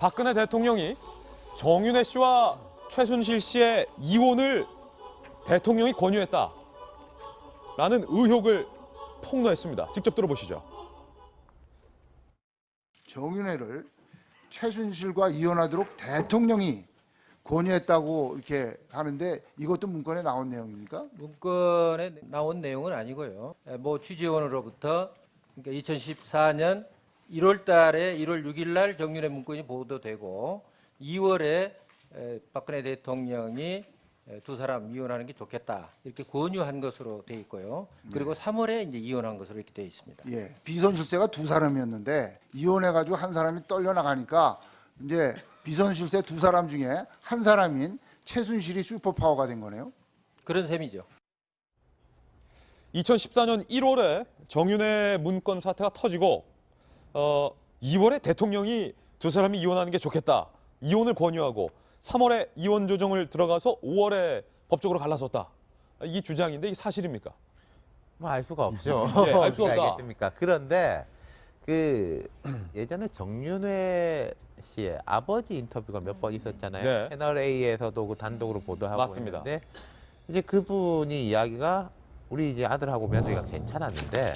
박근혜 대통령이 정윤회 씨와 최순실 씨의 이혼을 대통령이 권유했다라는 의혹을 폭로했습니다. 직접 들어보시죠. 정윤회를 최순실과 이혼하도록 대통령이 권유했다고 이렇게 하는데 이것도 문건에 나온 내용입니까? 문건에 나온 내용은 아니고요. 뭐 취재원으로부터 그러니까 2014년 1월 달에 1월 6일 날 정윤회 문건이 보도되고 2월에 박근혜 대통령이 두 사람 이혼하는 게 좋겠다 이렇게 권유한 것으로 돼 있고요. 그리고 3월에 이제 이혼한 것으로 이렇게 돼 있습니다. 예, 비선실세가 두 사람이었는데 이혼해가지고 한 사람이 떨려 나가니까 이제 비선실세 두 사람 중에 한 사람인 최순실이 슈퍼파워가 된 거네요. 그런 셈이죠. 2014년 1월에 정윤회 문건 사태가 터지고 2월에 대통령이 두 사람이 이혼하는 게 좋겠다. 이혼을 권유하고 3월에 이혼 조정을 들어가서 5월에 법적으로 갈라섰다. 이게 주장인데 이게 사실입니까? 뭐 알 수가 없죠. 예, 알 수가 없다. 알겠습니까? 그런데 그 예전에 정윤회 씨의 아버지 인터뷰가 몇 번 있었잖아요. 네. 채널 A에서도 그 단독으로 보도하고 맞습니다. 있는데 이제 그분이 이야기가 우리 이제 아들하고 며느리가 괜찮았는데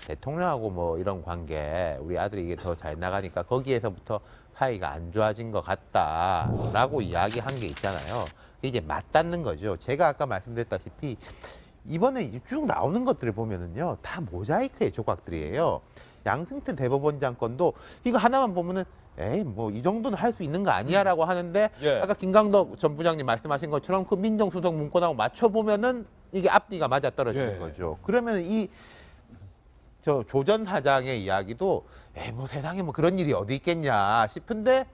대통령하고 뭐 이런 관계 우리 아들이 이게 더 잘 나가니까 거기에서부터 사이가 안 좋아진 것 같다라고 이야기한 게 있잖아요. 그게 이제 맞닿는 거죠. 제가 아까 말씀드렸다시피 이번에 쭉 나오는 것들을 보면은요 다 모자이크의 조각들이에요. 양승태 대법원장 건도 이거 하나만 보면은 에이 뭐 이 정도는 할 수 있는 거 아니야라고 하는데 예. 아까 김강덕 전 부장님 말씀하신 것처럼 그 민정수석 문건하고 맞춰 보면은 이게 앞뒤가 맞아 떨어지는 예. 거죠. 그러면 저 조 전 사장의 이야기도 에이 뭐 세상에 뭐 그런 일이 어디 있겠냐 싶은데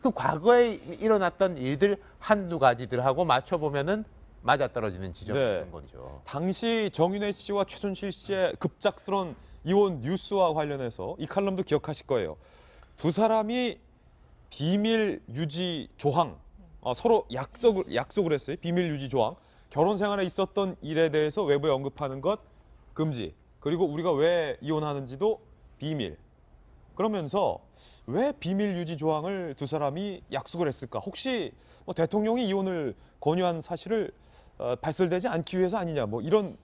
그 과거에 일어났던 일들 한두 가지들하고 맞춰 보면은 맞아 떨어지는 지점이 네. 있는 거죠. 당시 정윤회 씨와 최순실 씨의 급작스러운 이혼 뉴스와 관련해서 이 칼럼도 기억하실 거예요. 두 사람이 비밀 유지 조항, 서로 약속을 했어요. 비밀 유지 조항. 결혼 생활에 있었던 일에 대해서 외부에 언급하는 것 금지. 그리고 우리가 왜 이혼하는지도 비밀. 그러면서 왜 비밀 유지 조항을 두 사람이 약속을 했을까? 혹시 뭐 대통령이 이혼을 권유한 사실을 발설되지 않기 위해서 아니냐? 뭐 이런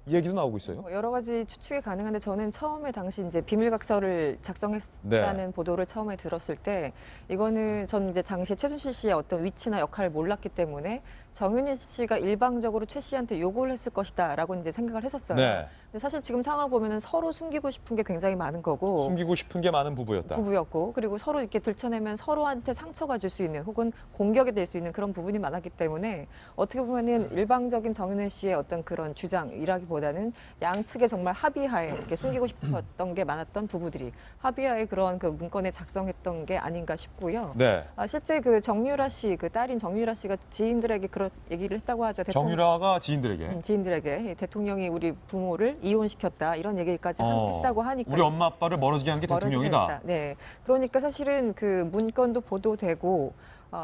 얘기도 나오고 있어요. 여러 가지 추측이 가능한데 저는 처음에 당시 이제 비밀각서를 작성했다는 보도를 처음에 들었을 때 이거는 전 이제 당시 최순실 씨의 어떤 위치나 역할을 몰랐기 때문에 정윤희 씨가 일방적으로 최 씨한테 요구를 했을 것이다라고 이제 생각을 했었어요. 네. 근데 사실 지금 상황을 보면은 서로 숨기고 싶은 게 굉장히 많은 거고 숨기고 싶은 게 많은 부부였다. 부부였고 그리고 서로 이렇게 들춰내면 서로한테 상처가 줄 수 있는 혹은 공격이 될 수 있는 그런 부분이 많았기 때문에 어떻게 보면은 일방적인 정윤회 씨의 어떤 그런 주장이라기보다는 양측의 정말 합의하에 이렇게 숨기고 싶었던 게 많았던 부부들이 합의하에 그런 그 문건에 작성했던 게 아닌가 싶고요. 네. 실제 그 정유라 씨, 그 딸인 정유라 씨가 지인들에게 그런 얘기를 했다고 하죠. 정유라가 지인들에게. 지인들에게 대통령이 우리 부모를 이혼시켰다 이런 얘기까지 했다고 하니까 우리 엄마 아빠를 멀어지게 한 게 대통령이다. 했다. 네, 그러니까 사실은 그 문건도 보도되고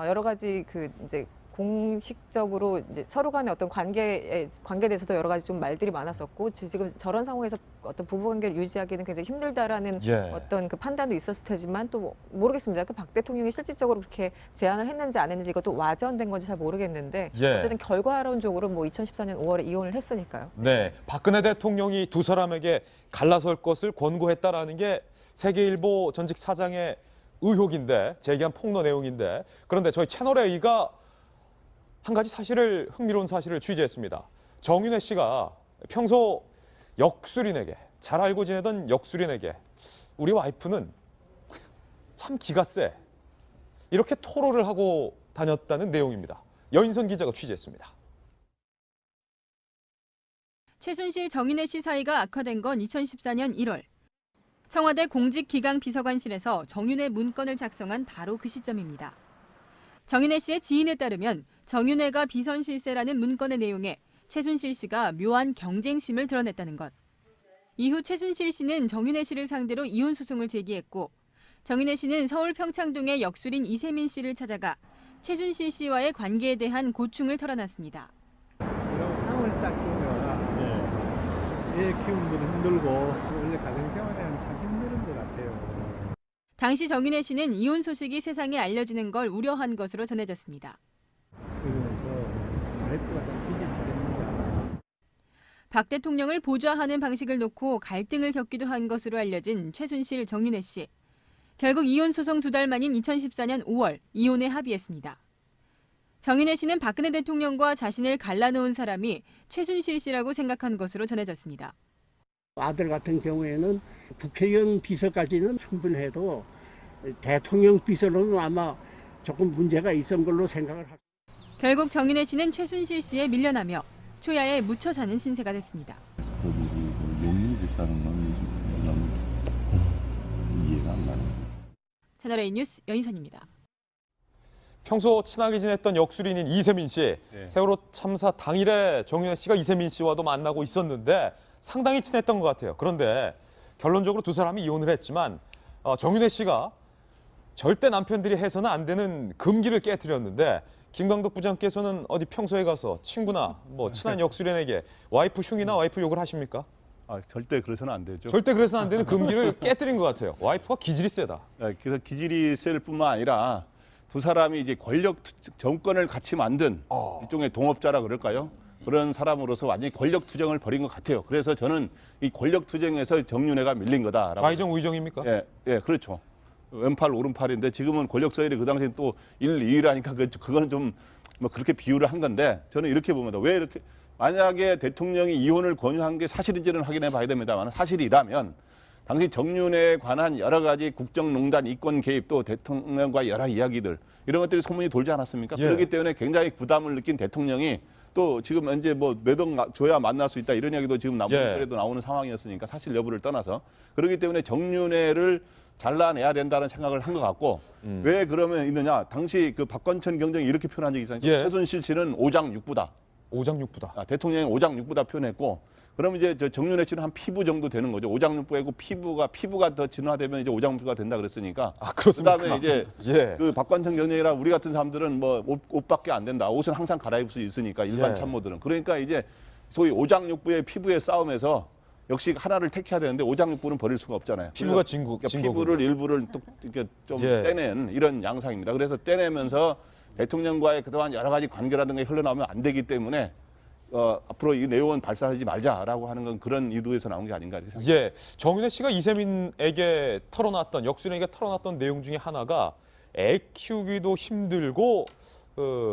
여러 가지 그 이제 공식적으로 이제 서로 간의 어떤 관계에 대해서도 여러 가지 좀 말들이 많았었고 지금 저런 상황에서 어떤 부부관계를 유지하기는 굉장히 힘들다라는 예. 어떤 그 판단도 있었을 테지만 또 모르겠습니다. 그 박 대통령이 실질적으로 그렇게 제안을 했는지 안 했는지 이것도 와전된 건지 잘 모르겠는데 예. 어쨌든 결과론적으로 뭐 2014년 5월에 이혼을 했으니까요. 네, 박근혜 대통령이 두 사람에게 갈라설 것을 권고했다라는 게 세계일보 전직 사장의 의혹인데 제기한 폭로 내용인데 그런데 저희 채널A가 한 가지 흥미로운 사실을 취재했습니다. 정윤회 씨가 평소 역술인에게 잘 알고 지내던 역술인에게 우리 와이프는 참 기가 세 이렇게 토로를 하고 다녔다는 내용입니다. 여인선 기자가 취재했습니다. 최순실 정윤회 씨 사이가 악화된 건 2014년 1월. 청와대 공직기강비서관실에서 정윤회 문건을 작성한 바로 그 시점입니다. 정윤회 씨의 지인에 따르면 정윤회가 비선실세라는 문건의 내용에 최순실 씨가 묘한 경쟁심을 드러냈다는 것. 이후 최순실 씨는 정윤회 씨를 상대로 이혼 소송을 제기했고 정윤회 씨는 서울 평창동의 역술인 이세민 씨를 찾아가 최순실 씨와의 관계에 대한 고충을 털어놨습니다. 이런 상황을 딱 보면 애 키우는 것도 힘들고 원래 가정생활에는 참 힘든 것 같아요. 당시 정윤회 씨는 이혼 소식이 세상에 알려지는 걸 우려한 것으로 전해졌습니다. 그러면서 와이프가 좀 기질부렸는가. 박 대통령을 보좌하는 방식을 놓고 갈등을 겪기도 한 것으로 알려진 최순실 정윤회 씨. 결국 이혼 소송 2달 만인 2014년 5월 이혼에 합의했습니다. 정윤회 씨는 박근혜 대통령과 자신을 갈라놓은 사람이 최순실 씨라고 생각한 것으로 전해졌습니다. 아들 같은 경우에는 국회의원 비서까지는 충분해도 대통령 비서로는 아마 조금 문제가 있었던 걸로 생각을 합니다. 결국 정윤회 씨는 최순실 씨에 밀려나며 초야에 묻혀 사는 신세가 됐습니다. 용인됐다는 건 너무 이해가 안 가는. 채널A 뉴스 여인선입니다. 평소 친하게 지냈던 역술인인 이세민 씨. 세월호 참사 당일에 정윤회 씨가 이세민 씨와도 만나고 있었는데 상당히 친했던 것 같아요. 그런데 결론적으로 두 사람이 이혼을 했지만 정윤회 씨가 절대 남편들이 해서는 안 되는 금기를 깨뜨렸는데 김광덕 부장께서는 어디 평소에 가서 친구나 뭐 친한 역술인에게 와이프 흉이나 와이프 욕을 하십니까? 절대 그래서는 안 되죠. 절대 그래서는 안 되는 금기를 깨뜨린 것 같아요. 와이프가 기질이 세다. 그래서 기질이 셀 뿐만 아니라 두 사람이 이제 정권을 같이 만든 일종의 동업자라 그럴까요? 그런 사람으로서 완전히 권력 투쟁을 벌인 것 같아요. 그래서 저는 이 권력 투쟁에서 정윤회가 밀린 거다라고. 좌의정 우의정입니까? 예, 그렇죠. 왼팔 오른팔인데 지금은 권력 서열이 그 당시에 또 1, 2위라니까 그건 좀 뭐 그렇게 비유를 한 건데 저는 이렇게 봅니다. 왜 이렇게 만약에 대통령이 이혼을 권유한 게 사실인지는 확인해 봐야 됩니다만 사실이라면 당시 정윤회에 관한 여러 가지 국정농단 이권 개입도 대통령과 여러 이야기들 이런 것들이 소문이 돌지 않았습니까? 예. 그렇기 때문에 굉장히 부담을 느낀 대통령이 또 지금 현재 뭐 몇 억 줘야 만날 수 있다 이런 이야기도 지금 그래도 나오는 상황이었으니까 사실 여부를 떠나서 그렇기 때문에 정윤회를 잘라내야 된다는 생각을 한 것 같고 왜 그러면 있느냐? 당시 그 박관천 경정이 이렇게 표현한 적이 있어요. 최순실 씨는 오장육부다. 오장육부다. 대통령이 오장육부다 표현했고 그러면 이제 저 정윤회 씨는 한 피부 정도 되는 거죠. 오장육부이고 피부가 더 진화되면 이제 오장육부가 된다 그랬으니까. 그렇습니까? 그다음에 이제 그 박관천 경정이라 우리 같은 사람들은 뭐 옷밖에 안 된다. 옷은 항상 갈아입을 수 있으니까 일반 참모들은. 그러니까 이제 소위 오장육부의 피부의 싸움에서 역시 하나를 택해야 되는데 오장육부는 버릴 수가 없잖아요. 피부가 그러니까 피부를 일부를 또 이렇게 좀 떼낸 이런 양상입니다. 그래서 떼내면서 대통령과의 그동안 여러 가지 관계라든가 흘러나오면 안 되기 때문에 앞으로 이 내용은 발산하지 말자라고 하는 건 그런 의도에서 나온 게 아닌가 이렇게 생각합니다. 정윤회 씨가 이세민에게 털어놨던 역술인에게 털어놨던 내용 중에 하나가 애 키우기도 힘들고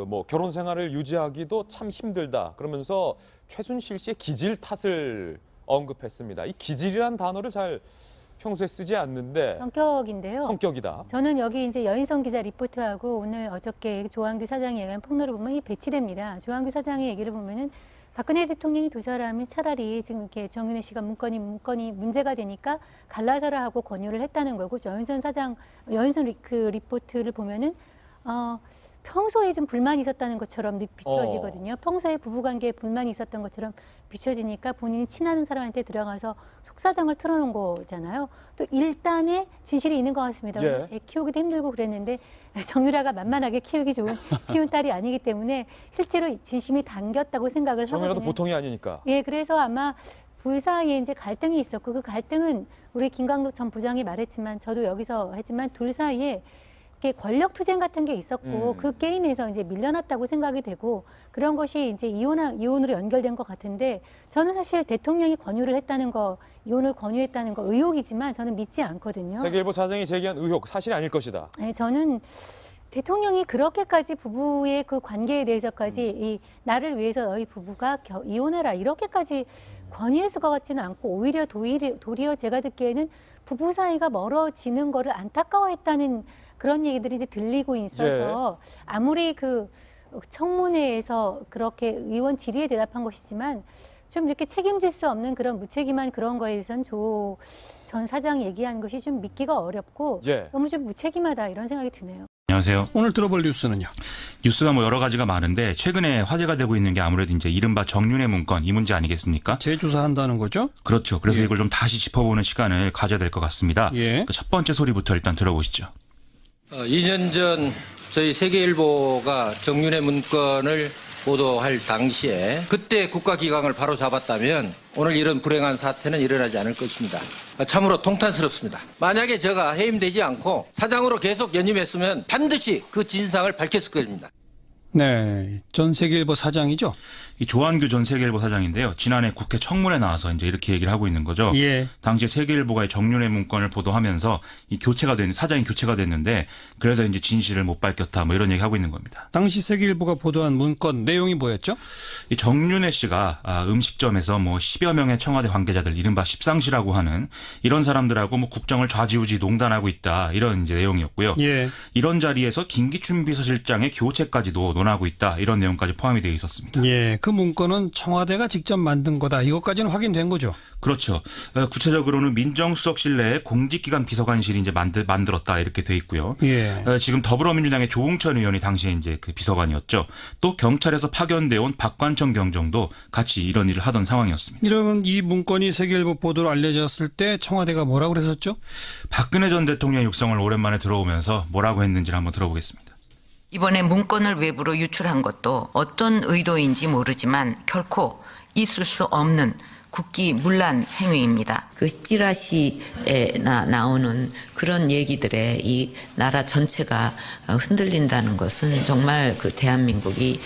뭐 결혼 생활을 유지하기도 참 힘들다. 그러면서 최순실 씨의 기질 탓을 언급했습니다. 이 기질이란 단어를 잘 평소에 쓰지 않는데 성격인데요. 성격이다. 저는 여기 이제 여인성 기자 리포트하고 오늘 어저께 조항규 사장이 얘기한 폭로를 보면 이게 배치됩니다. 조항규 사장의 얘기를 보면은 박근혜 대통령이 두 사람이 차라리 지금 이렇게 정윤회 씨가 문건이 문제가 되니까 갈라서라 하고 권유를 했다는 거고 여인선 그 리포트를 보면은 평소에 좀 불만이 있었다는 것처럼 비춰지거든요. 평소에 부부관계에 불만이 있었던 것처럼 비춰지니까 본인이 친한 사람한테 들어가서 속사정을 틀어놓은 거잖아요. 또 일단의 진실이 있는 것 같습니다. 애 키우기도 힘들고 그랬는데 정유라가 만만하게 키운 딸이 아니기 때문에 실제로 진심이 당겼다고 생각을 하거든요. 정유라도 보통이 아니니까. 그래서 아마 둘 사이에 이제 갈등이 있었고 그 갈등은 우리 김광덕 전 부장이 말했지만 저도 여기서 했지만 둘 사이에 권력 투쟁 같은 게 있었고 그 게임에서 이제 밀려났다고 생각이 되고 그런 것이 이제 이혼으로 연결된 것 같은데 저는 사실 대통령이 권유를 했다는 거, 이혼을 권유했다는 거 의혹이지만 저는 믿지 않거든요. 세계일보 사장이 제기한 의혹 사실이 아닐 것이다. 저는 대통령이 그렇게까지 부부의 그 관계에 대해서까지 이 나를 위해서 너희 부부가 이혼해라 이렇게까지 권유했을 것 같지는 않고 오히려 도리어 제가 듣기에는 부부 사이가 멀어지는 거를 안타까워했다는 그런 얘기들이 이제 들리고 있어서 아무리 그 청문회에서 그렇게 의원 질의에 대답한 것이지만 좀 이렇게 책임질 수 없는 그런 무책임한 그런 거에 대해서는 조 전 사장이 얘기한 것이 좀 믿기가 어렵고 너무 좀 무책임하다 이런 생각이 드네요. 안녕하세요. 오늘 들어볼 뉴스는요? 뉴스가 뭐 여러 가지가 많은데 최근에 화제가 되고 있는 게 아무래도 이제 이른바 정윤회 문건 이 문제 아니겠습니까? 재조사한다는 거죠? 그렇죠. 그래서 이걸 좀 다시 짚어보는 시간을 가져야 될 것 같습니다. 첫 번째 소리부터 일단 들어보시죠. 2년 전 저희 세계일보가 정윤회 문건을 보도할 당시에 그때 국가기강을 바로 잡았다면 오늘 이런 불행한 사태는 일어나지 않을 것입니다. 참으로 통탄스럽습니다. 만약에 제가 해임되지 않고 사장으로 계속 연임했으면 반드시 그 진상을 밝혔을 것입니다. 네, 전세계일보 사장이죠. 이 조한규 전 세계일보 사장인데요. 지난해 국회 청문회 나와서 이제 이렇게 얘기를 하고 있는 거죠. 예. 당시에 세계일보가 이 정윤회 문건을 보도하면서 이 사장이 교체가 됐는데 그래서 이제 진실을 못 밝혔다 뭐 이런 얘기 하고 있는 겁니다. 당시 세계일보가 보도한 문건 내용이 뭐였죠? 이 정윤회 씨가 음식점에서 뭐 10여 명의 청와대 관계자들 이른바 십상시라고 하는 이런 사람들하고 뭐 국정을 좌지우지 농단하고 있다 이런 이제 내용이었고요. 예. 이런 자리에서 김기춘 비서실장의 교체까지도 논하고 있다 이런 내용까지 포함이 되어 있었습니다. 예, 그 문건은 청와대가 직접 만든 거다. 이것까지는 확인된 거죠. 그렇죠. 구체적으로는 민정수석실 내에 공직기관 비서관실이 이제 만들었다 이렇게 돼 있고요. 예. 지금 더불어민주당의 조응천 의원이 당시에 이제 그 비서관이었죠. 또 경찰에서 파견돼 온 박관청 경정도 같이 이런 일을 하던 상황이었습니다. 이런 이 문건이 세계일보 보도로 알려졌을 때 청와대가 뭐라고 그랬었죠? 박근혜 전 대통령의 육성을 오랜만에 들어오면서 뭐라고 했는지를 한번 들어보겠습니다. 이번에 문건을 외부로 유출한 것도 어떤 의도인지 모르지만 결코 있을 수 없는 국기문란 행위입니다. 그 찌라시에 나오는 그런 얘기들에 이 나라 전체가 흔들린다는 것은 정말 그 대한민국이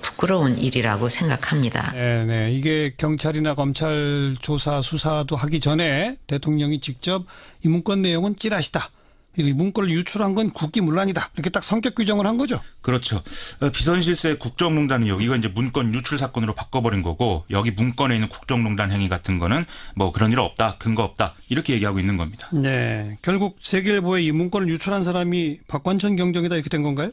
부끄러운 일이라고 생각합니다. 네, 이게 경찰이나 검찰 조사 수사도 하기 전에 대통령이 직접 이 문건 내용은 찌라시다. 이 문건을 유출한 건 국기문란이다. 이렇게 딱 성격 규정을 한 거죠. 그렇죠. 비선실세 국정농단은 이거 이제 문건 유출 사건으로 바꿔버린 거고 여기 문건에 있는 국정농단 행위 같은 거는 뭐 그런 일 없다, 근거 없다 이렇게 얘기하고 있는 겁니다. 네, 결국 세계일보에 이 문건을 유출한 사람이 박관천 경정이다 이렇게 된 건가요?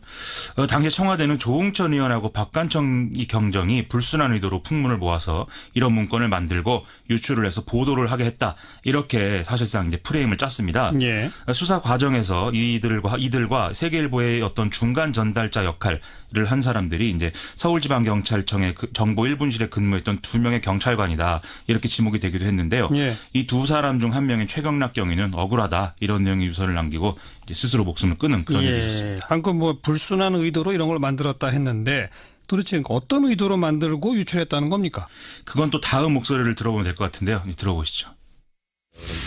당시 청와대는 조응천 의원하고 박관청 경정이 불순한 의도로 풍문을 모아서 이런 문건을 만들고 유출을 해서 보도를 하게 했다 이렇게 사실상 이제 프레임을 짰습니다. 예. 수사 과정에서 이들과 세계일보의 어떤 중간 전달자 역할을 한 사람들이 이제 서울지방경찰청의 정보 1분실에 근무했던 2명의 경찰관이다 이렇게 지목이 되기도 했는데요. 예. 이 두 사람 중 한 명인 최경락 경위는 억울하다 이런 내용의 유서를 남기고 이제 스스로 목숨을 끊은 그런 일이 있습니다. 방금 뭐 불순한 의도로 이런 걸 만들었다 했는데 도대체 어떤 의도로 만들고 유출했다는 겁니까? 그건 또 다음 목소리를 들어보면 될 것 같은데요. 들어보시죠.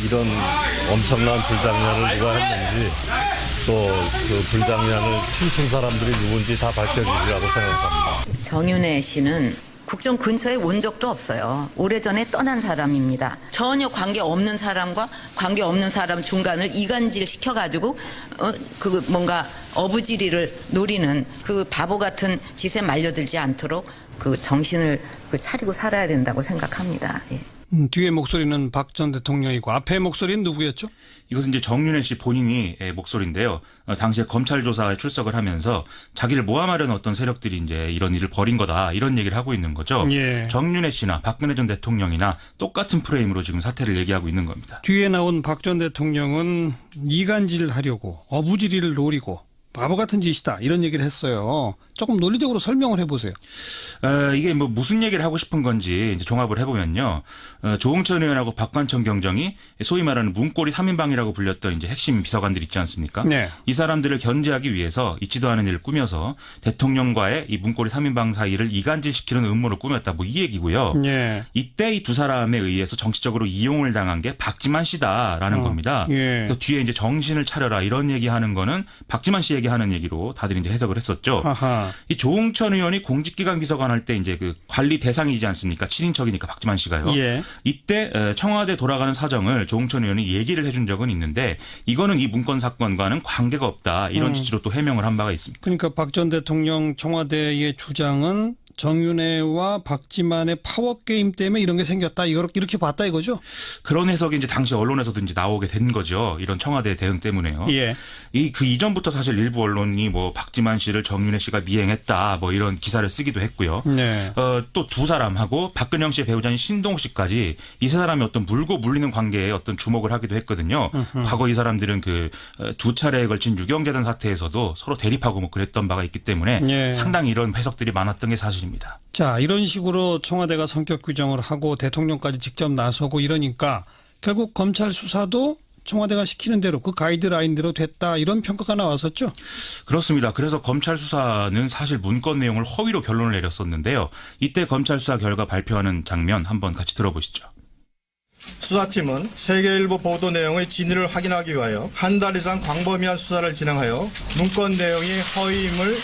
이런 엄청난 불장난을 누가 했는지 또 그 불장난을 춤춘 사람들이 누군지 다 밝혀지리라고 생각합니다. 정윤회 씨는 국정 근처에 온 적도 없어요. 오래전에 떠난 사람입니다. 전혀 관계없는 사람과 관계없는 사람 중간을 이간질 시켜가지고 그 뭔가 어부지리를 노리는 그 바보 같은 짓에 말려들지 않도록 그 정신을 차리고 살아야 된다고 생각합니다. 예. 뒤에 목소리는 박 전 대통령이고 앞에 목소리는 누구였죠? 이것은 이제 정윤회 씨 본인이 목소리인데요. 당시에 검찰 조사에 출석을 하면서 자기를 모함하려는 어떤 세력들이 이제 이런 일을 벌인 거다 이런 얘기를 하고 있는 거죠. 예. 정윤회 씨나 박근혜 전 대통령이나 똑같은 프레임으로 지금 사태를 얘기하고 있는 겁니다. 뒤에 나온 박 전 대통령은 이간질을 하려고 어부지리를 노리고 바보 같은 짓이다 이런 얘기를 했어요. 조금 논리적으로 설명을 해보세요. 이게 뭐 무슨 얘기를 하고 싶은 건지 이제 종합을 해보면요. 조응천 의원하고 박관청 경정이 소위 말하는 문고리 3인방이라고 불렸던 이제 핵심 비서관들 있지 않습니까? 네. 이 사람들을 견제하기 위해서 있지도 않은 일을 꾸며서 대통령과의 이 문고리 3인방 사이를 이간질시키는 음모를 꾸몄다. 뭐 이 얘기고요. 네. 이때 이 두 사람에 의해서 정치적으로 이용을 당한 게 박지만 씨다라는 겁니다. 예. 그래서 뒤에 이제 정신을 차려라 이런 얘기하는 거는 박지만 씨 얘기하는 얘기로 다들 이제 해석을 했었죠. 아하. 이 조응천 의원이 공직기관 비서관 할 때 이제 그 관리 대상이지 않습니까? 친인척이니까 박지만 씨가요. 예. 이때 청와대 돌아가는 사정을 조응천 의원이 얘기를 해준 적은 있는데 이거는 이 문건 사건과는 관계가 없다 이런 취지로 또 해명을 한 바가 있습니다. 그러니까 박 전 대통령 청와대의 주장은 정윤회와 박지만의 파워게임 때문에 이런 게 생겼다. 이렇게 봤다 이거죠? 그런 해석이 이제 당시 언론에서도 이제 나오게 된 거죠. 이런 청와대 대응 때문에요. 예. 그 이전부터 사실 일부 언론이 뭐 박지만 씨를 정윤회 씨가 미행했다 뭐 이런 기사를 쓰기도 했고요. 네. 또 두 사람하고 박근영 씨의 배우자인 신동 씨까지 이 세 사람이 어떤 물고 물리는 관계에 어떤 주목을 하기도 했거든요. 과거 이 사람들은 그 두 차례에 걸친 유경재단 사태에서도 서로 대립하고 뭐 그랬던 바가 있기 때문에 예. 상당히 이런 해석들이 많았던 게 사실입니다. 자, 이런 식으로 청와대가 성격 규정을 하고 대통령까지 직접 나서고 이러니까 결국 검찰 수사도 청와대가 시키는 대로 그 가이드라인대로 됐다 이런 평가가 나왔었죠. 그렇습니다. 그래서 검찰 수사는 사실 문건 내용을 허위로 결론을 내렸었는데요. 이때 검찰 수사 결과 발표하는 장면 한번 같이 들어보시죠. 수사팀은 세계일보 보도 내용의 진위를 확인하기 위하여 한 달 이상 광범위한 수사를 진행하여 문건 내용이 허위임을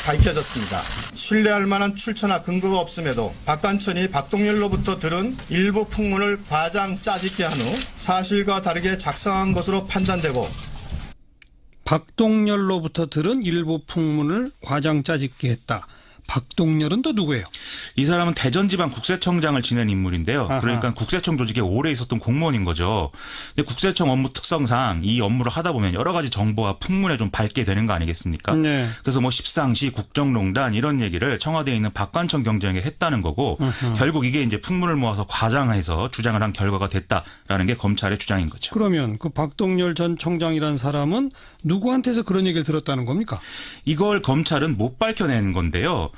밝혀졌습니다. 신뢰할 만한 출처나 근거가 없음에도 박관천이 박동열로부터 들은 일부 풍문을 과장 짜집게 한 후 사실과 다르게 작성한 것으로 판단되고 박동열로부터 들은 일부 풍문을 과장 짜집게 했다. 박동열은 또 누구예요? 이 사람은 대전지방국세청장을 지낸 인물인데요. 아하. 그러니까 국세청 조직에 오래 있었던 공무원인 거죠. 근데 국세청 업무 특성상 이 업무를 하다 보면 여러 가지 정보와 풍문에 좀 밟게 되는 거 아니겠습니까? 네. 그래서 뭐 십상시, 국정농단 이런 얘기를 청와대에 있는 박관천 경장에게 했다는 거고 결국 이게 이제 풍문을 모아서 과장해서 주장을 한 결과가 됐다라는 게 검찰의 주장인 거죠. 그러면 그 박동열 전 청장이라는 사람은 누구한테서 그런 얘기를 들었다는 겁니까? 이걸 검찰은 못 밝혀낸 건데요.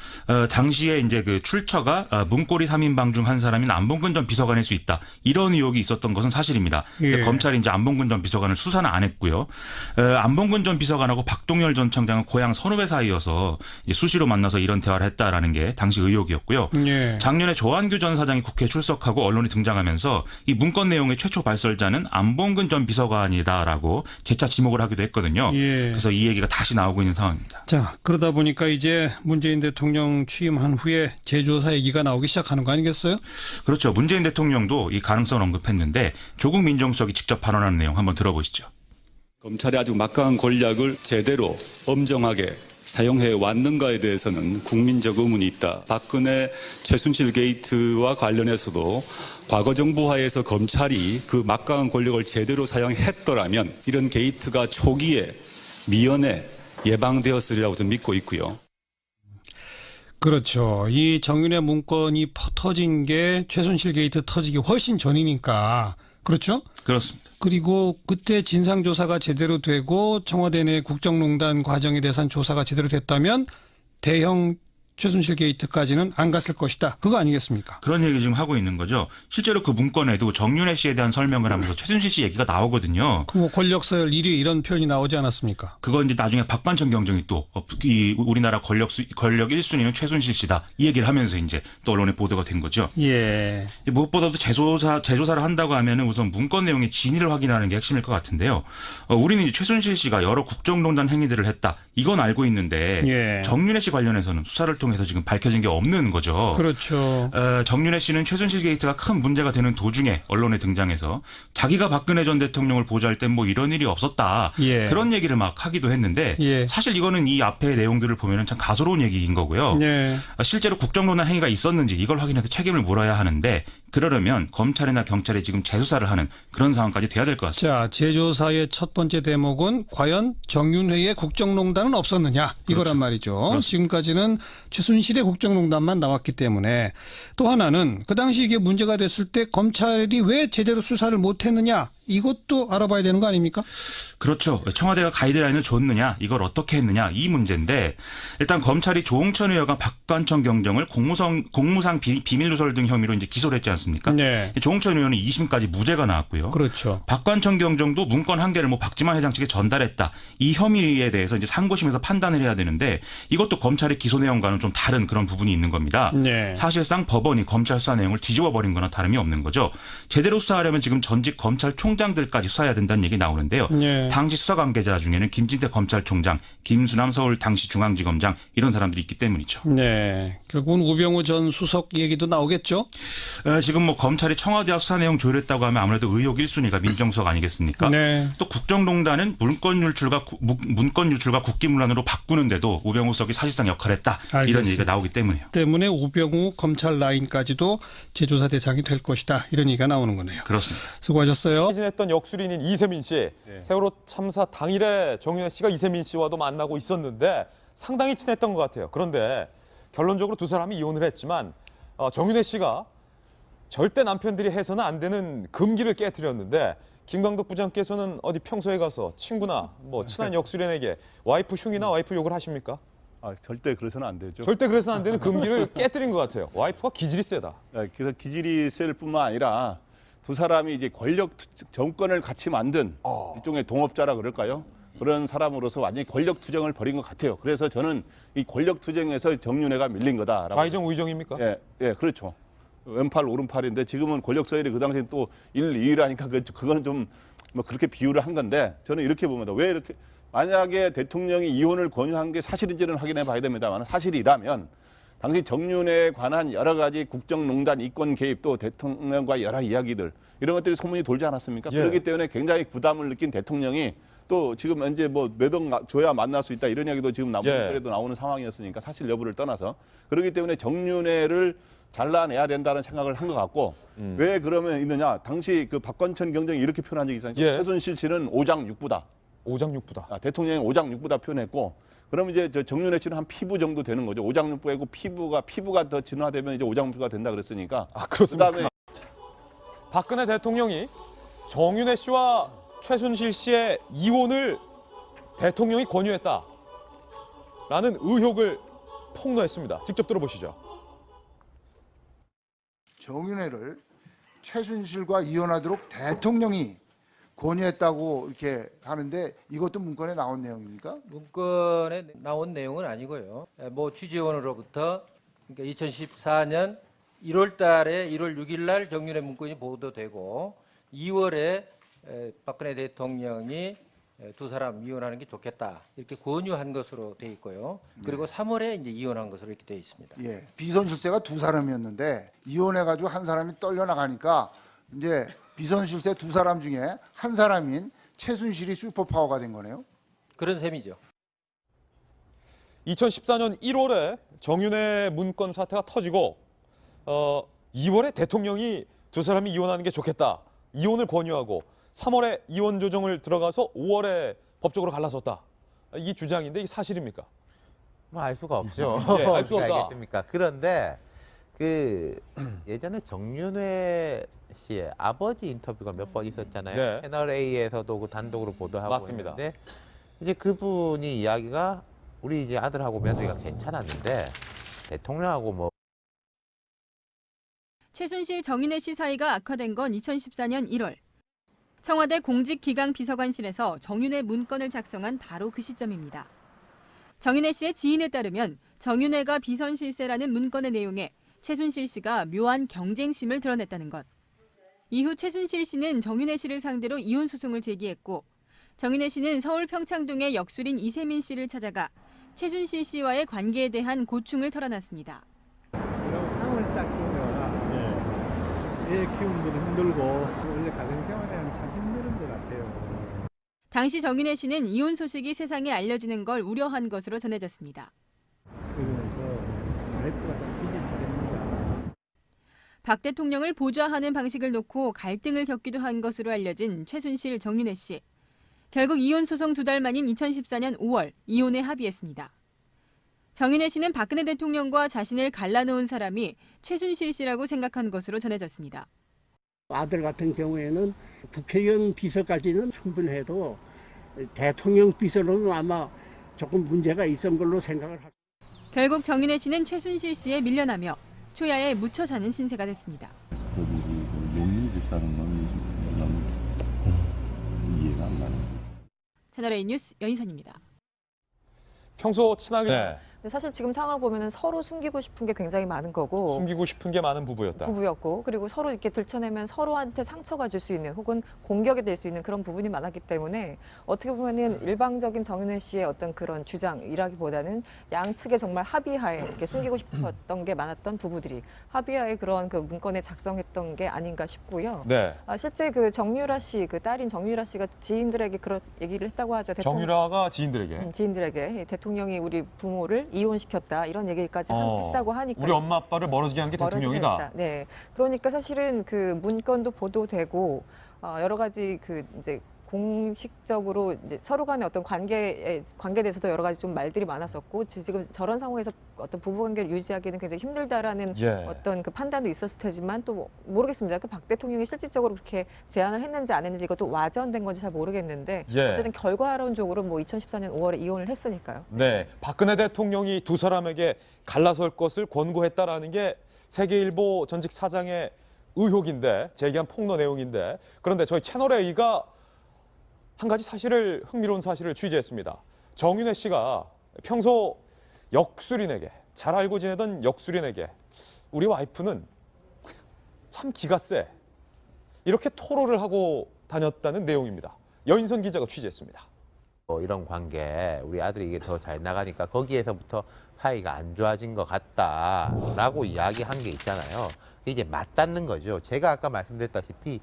당시에 이제 그 출처가 문고리 3인방 중 한 사람인 안봉근 전 비서관일 수 있다. 이런 의혹이 있었던 것은 사실입니다. 예. 검찰이 이제 안봉근 전 비서관을 수사는 안 했고요. 안봉근 전 비서관하고 박동열 전 청장은 고향 선후배 사이여서 이제 수시로 만나서 이런 대화를 했다라는 게 당시 의혹이었고요. 예. 작년에 조한규 전 사장이 국회에 출석하고 언론에 등장하면서 이 문건 내용의 최초 발설자는 안봉근 전 비서관이다라고 재차 지목을 하기도 했거든요. 예. 그래서 이 얘기가 다시 나오고 있는 상황입니다. 자, 그러다 보니까 이제 문재인 대통령 취임한 후에 재조사 얘기가 나오기 시작하는 거 아니겠어요? 그렇죠. 문재인 대통령도 이 가능성을 언급했는데 조국 민정수석이 직접 발언하는 내용 한번 들어보시죠. 검찰이 아주 막강한 권력을 제대로 엄정하게 사용해 왔는가에 대해서는 국민적 의문이 있다. 박근혜 최순실 게이트와 관련해서도 과거 정부 하에서 검찰이 그 막강한 권력을 제대로 사용했더라면 이런 게이트가 초기에 미연에 예방되었으리라고 좀 믿고 있고요. 그렇죠. 이 정윤회 문건이 터진 게 최순실 게이트 터지기 훨씬 전이니까. 그렇죠? 그렇습니다. 그리고 그때 진상조사가 제대로 되고 청와대 내 국정농단 과정에 대한 조사가 제대로 됐다면 대형 최순실 게이트까지는 안 갔을 것이다. 그거 아니겠습니까? 그런 얘기 지금 하고 있는 거죠. 실제로 그 문건에도 정윤회 씨에 대한 설명을 하면서 최순실 씨 얘기가 나오거든요. 그 뭐 권력서열 1위 이런 표현이 나오지 않았습니까? 그거 이제 나중에 박관천 경정이 또 이 우리나라 권력 1순위는 최순실 씨다. 이 얘기를 하면서 이제 또 언론에 보도가 된 거죠. 예. 무엇보다도 재조사를 한다고 하면은 우선 문건 내용의 진위를 확인하는 게 핵심일 것 같은데요. 우리는 이제 최순실 씨가 여러 국정농단 행위들을 했다. 이건 알고 있는데 예. 정윤회 씨 관련해서는 수사를 통해서 지금 밝혀진 게 없는 거죠. 그렇죠. 정윤회 씨는 최순실 게이트가 큰 문제가 되는 도중에 언론에 등장해서 자기가 박근혜 전 대통령을 보좌할 땐 뭐 이런 일이 없었다. 예. 그런 얘기를 막 하기도 했는데 예. 사실 이거는 이 앞에 내용들을 보면은 참 가소로운 얘기인 거고요. 네. 실제로 국정농단 행위가 있었는지 이걸 확인해서 책임을 물어야 하는데 그러려면 검찰이나 경찰이 지금 재수사를 하는 그런 상황까지 돼야 될 것 같습니다. 자, 재조사의 첫 번째 대목은 과연 정윤회의 국정농단은 없었느냐 이거란 그렇죠. 말이죠. 그렇습니다. 지금까지는 최순실의 국정농단만 나왔기 때문에 또 하나는 그 당시 이게 문제가 됐을 때 검찰이 왜 제대로 수사를 못했느냐 이것도 알아봐야 되는 거 아닙니까? 그렇죠. 청와대가 가이드라인을 줬느냐 이걸 어떻게 했느냐 이 문제인데 일단 검찰이 조홍천 의원과 박관천 경정을 공무상 비밀 누설 등 혐의로 이제 기소를 했지 않습니까? 네. 조홍천 의원은 2심까지 무죄가 나왔고요. 그렇죠. 박관천 경정도 문건 한 개를 뭐 박지만 회장 측에 전달했다. 이 혐의에 대해서 이제 상고심에서 판단을 해야 되는데 이것도 검찰의 기소 내용과는 좀 다른 그런 부분이 있는 겁니다. 네. 사실상 법원이 검찰 수사 내용을 뒤집어 버린 거나 다름이 없는 거죠. 제대로 수사하려면 지금 전직 검찰총장들까지 수사해야 된다는 얘기 나오는데요. 네. 당시 수사 관계자 중에는 김진태 검찰총장, 김수남 서울 당시 중앙지검장 이런 사람들이 있기 때문이죠. 네. 결국은 우병우 전 수석 얘기도 나오겠죠? 지금 뭐 검찰이 청와대와 수사 내용 조율했다고 하면 아무래도 의혹 1순위가 민정수석 아니겠습니까? 네. 또 국정농단은 문건 유출과 국기문란으로 바꾸는데도 우병우 수석이 사실상 역할을 했다. 알겠습니다. 이런 얘기가 나오기 때문이에요. 때문에 우병우 검찰 라인까지도 재조사 대상이 될 것이다. 이런 얘기가 나오는 거네요. 그렇습니다. 수고하셨어요. 지냈던 역술인인 이세민 씨, 세월호 참사 당일에 정윤회 씨가 이세민 씨와도 만나고 있었는데 상당히 친했던 것 같아요. 그런데 결론적으로 두 사람이 이혼을 했지만 정윤회 씨가 절대 남편들이 해서는 안 되는 금기를 깨뜨렸는데 김광덕 부장께서는 어디 평소에 가서 친구나 뭐 친한 역술인에게 와이프 흉이나 와이프 욕을 하십니까? 절대 그래서는 안 되죠. 절대 그래서는 안 되는 금기를 깨뜨린 것 같아요. 와이프가 기질이 세다. 그래서 기질이 셀 뿐만 아니라 두 사람이 이제 정권을 같이 만든 일종의 동업자라 그럴까요? 그런 사람으로서 완전히 권력 투쟁을 벌인 것 같아요. 그래서 저는 이 권력 투쟁에서 정윤회가 밀린 거다라고. 좌의정 우의정입니까? 예, 그렇죠. 왼팔 오른팔인데 지금은 권력 서열이 그 당시에 또 1, 2위라니까 그거는 좀 뭐 그렇게 비유를 한 건데 저는 이렇게 봅니다. 왜 이렇게 만약에 대통령이 이혼을 권유한 게 사실인지는 확인해 봐야 됩니다만 사실이라면 당시 정윤회에 관한 여러 가지 국정농단 이권 개입도 대통령과 여러 이야기들 이런 것들이 소문이 돌지 않았습니까? 예. 그렇기 때문에 굉장히 부담을 느낀 대통령이 또 지금 현재 뭐 몇 억 줘야 만날 수 있다 이런 이야기도 지금 그래도 나오는 상황이었으니까 사실 여부를 떠나서 그렇기 때문에 정윤회를 잘라내야 된다는 생각을 한 것 같고 왜 그러면 있느냐? 당시 그 박관천 경정이 이렇게 표현한 적이 있어요. 최순실 씨는 오장육부다. 오장육부다. 대통령이 오장육부다 표현했고 그럼 이제 저 정윤회 씨는 한 피부 정도 되는 거죠. 오장육부이고 피부가 더 진화되면 이제 오장육부가 된다 그랬으니까. 그렇습니까? 그다음에 박근혜 대통령이 정윤회 씨와 최순실 씨의 이혼을 대통령이 권유했다라는 의혹을 폭로했습니다. 직접 들어보시죠. 정윤회를 최순실과 이혼하도록 대통령이 권유했다고 이렇게 하는데 이것도 문건에 나온 내용입니까? 문건에 나온 내용은 아니고요. 뭐 취재원으로부터 그러니까 2014년 1월 달에 1월 6일 날 정윤회 문건이 보도되고 2월에 박근혜 대통령이 두 사람 이혼하는 게 좋겠다 이렇게 권유한 것으로 돼 있고요. 그리고 3월에 이제 이혼한 것으로 이렇게 돼 있습니다. 예, 비선실세가 두 사람이었는데 이혼해가지고 한 사람이 떨려나가니까 이제 비선실세 두 사람 중에 한 사람인 최순실이 슈퍼파워가 된 거네요. 그런 셈이죠. 2014년 1월에 정윤회 문건 사태가 터지고 2월에 대통령이 두 사람이 이혼하는 게 좋겠다. 이혼을 권유하고 3월에 이혼 조정을 들어가서 5월에 법적으로 갈라섰다. 이 주장인데 이게 사실입니까? 뭐 알 수가 없죠. 예, 알 수 없다. 알겠습니까? 그런데 그 예전에 정윤회 씨의 아버지 인터뷰가 몇 번 있었잖아요. 네. 채널 A에서도 그 단독으로 보도하고 맞습니다. 있는데 이제 그분이 이야기가 우리 이제 아들하고 며느리가 괜찮았는데 대통령하고 뭐 최순실 정윤회 씨 사이가 악화된 건 2014년 1월. 청와대 공직기강비서관실에서 정윤회 문건을 작성한 바로 그 시점입니다. 정윤회 씨의 지인에 따르면 정윤회가 비선실세라는 문건의 내용에 최순실 씨가 묘한 경쟁심을 드러냈다는 것. 이후 최순실 씨는 정윤회 씨를 상대로 이혼 소송을 제기했고 정윤회 씨는 서울 평창동의 역술인 이세민 씨를 찾아가 최순실 씨와의 관계에 대한 고충을 털어놨습니다. 이런 상을 딱 보면 애 키우는 것도 힘들고 원래 가정생활에는 참 힘든 것 같아요. 당시 정윤회 씨는 이혼 소식이 세상에 알려지는 걸 우려한 것으로 전해졌습니다. 그러면서 와이프가 좀 기집애입니다. 박 대통령을 보좌하는 방식을 놓고 갈등을 겪기도 한 것으로 알려진 최순실 정윤회 씨. 결국 이혼 소송 2달 만인 2014년 5월 이혼에 합의했습니다. 정윤회 씨는 박근혜 대통령과 자신을 갈라놓은 사람이 최순실 씨라고 생각한 것으로 전해졌습니다. 아들 같은 경우에는 국회의원 비서까지는 충분해도 대통령 비서로는 아마 조금 문제가 있었던 걸로 생각을 합니다. 결국 정윤회 씨는 최순실 씨에 밀려나며 초야에 묻혀 사는 신세가 됐습니다. 용인이 됐다는 건 이해가 안 가는. 채널A 뉴스 여인선입니다. 평소 친하게 근데 사실 지금 상황을 보면은 서로 숨기고 싶은 게 굉장히 많은 거고 숨기고 싶은 게 많은 부부였다. 부부였고 그리고 서로 이렇게 들춰내면 서로한테 상처가 줄 수 있는 혹은 공격이 될 수 있는 그런 부분이 많았기 때문에 어떻게 보면은 일방적인 정윤회 씨의 어떤 그런 주장이라기보다는 양측의 정말 합의하에 이렇게 숨기고 싶었던 게 많았던 부부들이 합의하에 그런 그 문건에 작성했던 게 아닌가 싶고요. 네. 실제 그 정유라 씨, 그 딸인 정유라 씨가 지인들에게 그런 얘기를 했다고 하죠. 정유라가 지인들에게. 지인들에게 대통령이 우리 부모를 이혼시켰다 이런 얘기까지 했다고 하니까 우리 엄마 아빠를 멀어지게 한 게 대통령이다. 네, 그러니까 사실은 그 문건도 보도되고 여러 가지 그 이제 공식적으로 이제 서로 간의 어떤 관계에 대해서도 여러 가지 좀 말들이 많았었고 지금 저런 상황에서 어떤 부부 관계를 유지하기는 굉장히 힘들다라는 어떤 그 판단도 있었을 테지만 또 모르겠습니다. 그 박 대통령이 실질적으로 그렇게 제안을 했는지 안 했는지 이것도 와전된 건지 잘 모르겠는데 어쨌든 결과론적으로 뭐 2014년 5월에 이혼을 했으니까요. 네, 박근혜 대통령이 두 사람에게 갈라설 것을 권고했다라는 게 세계일보 전직 사장의 의혹인데 제기한 폭로 내용인데 그런데 저희 채널 A가 한 가지 사실을 흥미로운 사실을 취재했습니다. 정윤회 씨가 평소 역술인에게 잘 알고 지내던 역술인에게 우리 와이프는 참 기가 세 이렇게 토로를 하고 다녔다는 내용입니다. 여인선 기자가 취재했습니다. 이런 관계 우리 아들이 이게 더 잘 나가니까 거기에서부터 사이가 안 좋아진 것 같다라고 이야기한 게 있잖아요. 그게 이제 맞닿는 거죠. 제가 아까 말씀드렸다시피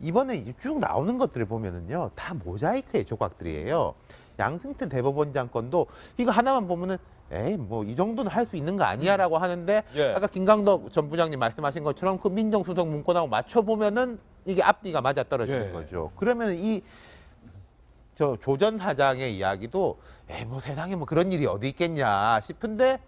이번에 쭉 나오는 것들을 보면은요 다 모자이크의 조각들이에요. 양승태 대법원장 건도 이거 하나만 보면은 에이 뭐 이 정도는 할 수 있는 거 아니야라고 하는데 아까 김강덕 전 부장님 말씀하신 것처럼 그 민정수석 문건하고 맞춰 보면은 이게 앞뒤가 맞아 떨어지는 거죠. 그러면 이 조 전 사장의 이야기도 뭐 세상에 뭐 그런 일이 어디 있겠냐 싶은데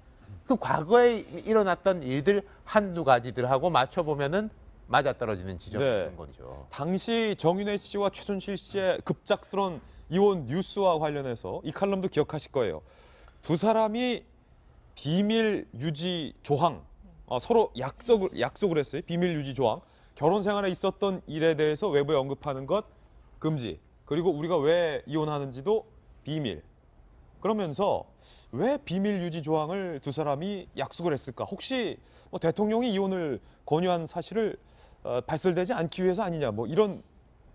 그 과거에 일어났던 일들 한두 가지들하고 맞춰 보면은 맞아 떨어지는 지점이 있는 거죠. 당시 정윤회 씨와 최순실 씨의 급작스러운 이혼 뉴스와 관련해서 이 칼럼도 기억하실 거예요. 두 사람이 비밀 유지 조항, 서로 약속을 했어요. 비밀 유지 조항. 결혼 생활에 있었던 일에 대해서 외부에 언급하는 것 금지. 그리고 우리가 왜 이혼하는지도 비밀. 그러면서 왜 비밀 유지 조항을 두 사람이 약속을 했을까? 혹시 뭐 대통령이 이혼을 권유한 사실을 발설되지 않기 위해서 아니냐? 뭐 이런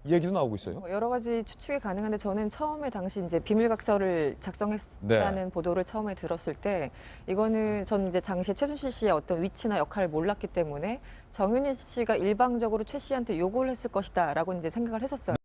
얘기도 나오고 있어요. 여러 가지 추측이 가능한데 저는 처음에 당시 이제 비밀각서를 작성했다는 보도를 처음에 들었을 때 이거는 전 이제 당시 최순실 씨의 어떤 위치나 역할을 몰랐기 때문에 정윤희 씨가 일방적으로 최 씨한테 요구를 했을 것이다라고 이제 생각을 했었어요.